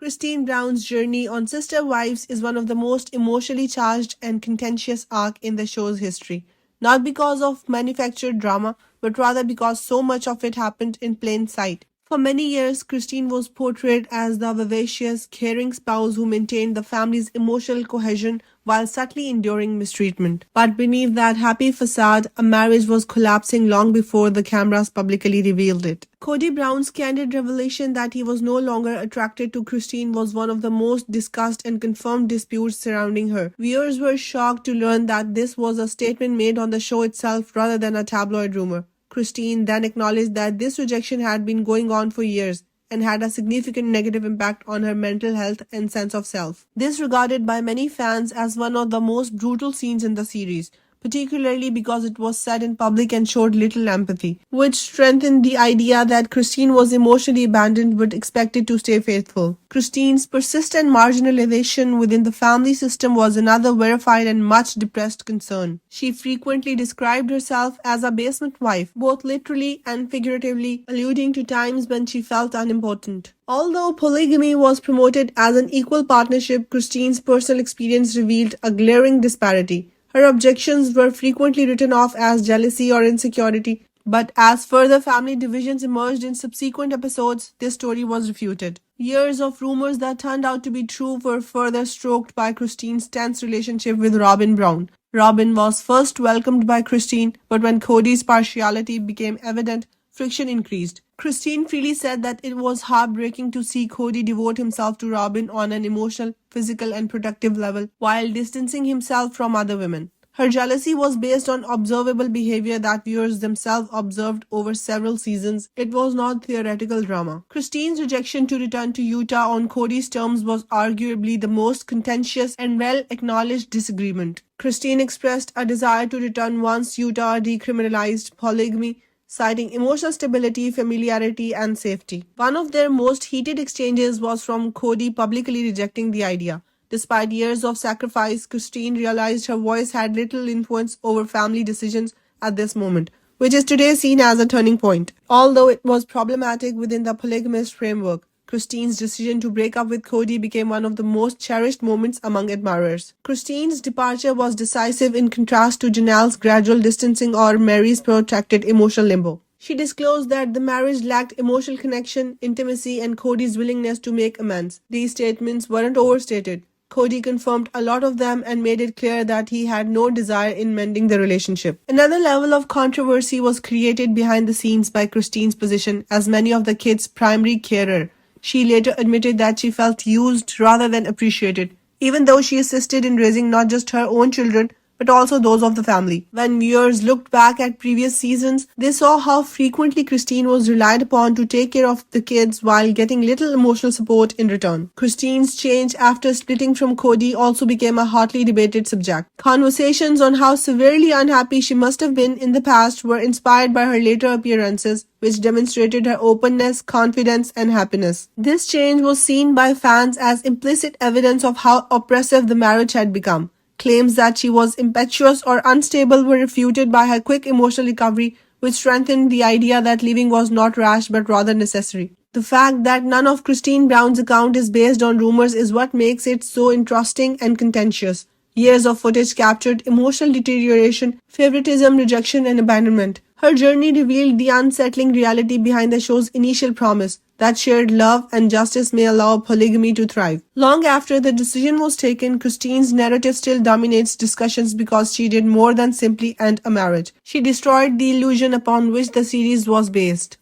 Christine Brown's journey on Sister Wives is one of the most emotionally charged and contentious arc in the show's history. Not because of manufactured drama, but rather because so much of it happened in plain sight. For many years, Christine was portrayed as the vivacious, caring spouse who maintained the family's emotional cohesion while subtly enduring mistreatment. But beneath that happy facade, a marriage was collapsing long before the cameras publicly revealed it. Cody Brown's candid revelation that he was no longer attracted to Christine was one of the most discussed and confirmed disputes surrounding her. Viewers were shocked to learn that this was a statement made on the show itself rather than a tabloid rumor. Christine then acknowledged that this rejection had been going on for years and had a significant negative impact on her mental health and sense of self. This regarded by many fans as one of the most brutal scenes in the series, particularly because it was said in public and showed little empathy, which strengthened the idea that Christine was emotionally abandoned but expected to stay faithful. Christine's persistent marginalization within the family system was another verified and much depressed concern. She frequently described herself as a basement wife, both literally and figuratively, alluding to times when she felt unimportant. Although polygamy was promoted as an equal partnership, Christine's personal experience revealed a glaring disparity. Her objections were frequently written off as jealousy or insecurity, but as further family divisions emerged in subsequent episodes, this story was refuted. Years of rumors that turned out to be true were further stroked by Christine's tense relationship with Robin Brown. Robin was first welcomed by Christine, but when Cody's partiality became evident, friction increased. Christine freely said that it was heartbreaking to see Cody devote himself to Robin on an emotional, physical, and productive level while distancing himself from other women. Her jealousy was based on observable behavior that viewers themselves observed over several seasons. It was not theoretical drama. Christine's rejection to return to Utah on Cody's terms was arguably the most contentious and well-acknowledged disagreement. Christine expressed a desire to return once Utah decriminalized polygamy, citing emotional stability, familiarity, and safety. One of their most heated exchanges was from Cody publicly rejecting the idea. Despite years of sacrifice, Christine realized her voice had little influence over family decisions at this moment, which is today seen as a turning point. Although it was problematic within the polygamist framework, Christine's decision to break up with Cody became one of the most cherished moments among admirers. Christine's departure was decisive in contrast to Janelle's gradual distancing or Mary's protracted emotional limbo. She disclosed that the marriage lacked emotional connection, intimacy, and Cody's willingness to make amends. These statements weren't overstated. Cody confirmed a lot of them and made it clear that he had no desire in mending the relationship. Another level of controversy was created behind the scenes by Christine's position as many of the kids' primary carer. She later admitted that she felt used rather than appreciated, even though she assisted in raising not just her own children, but also those of the family. When viewers looked back at previous seasons, they saw how frequently Christine was relied upon to take care of the kids while getting little emotional support in return. Christine's change after splitting from Cody also became a hotly debated subject. Conversations on how severely unhappy she must have been in the past were inspired by her later appearances, which demonstrated her openness, confidence, and happiness. This change was seen by fans as implicit evidence of how oppressive the marriage had become. Claims that she was impetuous or unstable were refuted by her quick emotional recovery, which strengthened the idea that leaving was not rash but rather necessary. The fact that none of Christine Brown's account is based on rumors is what makes it so interesting and contentious. Years of footage captured emotional deterioration, favoritism, rejection, and abandonment. Her journey revealed the unsettling reality behind the show's initial promise that shared love and justice may allow polygamy to thrive. Long after the decision was taken, Christine's narrative still dominates discussions because she did more than simply end a marriage. She destroyed the illusion upon which the series was based.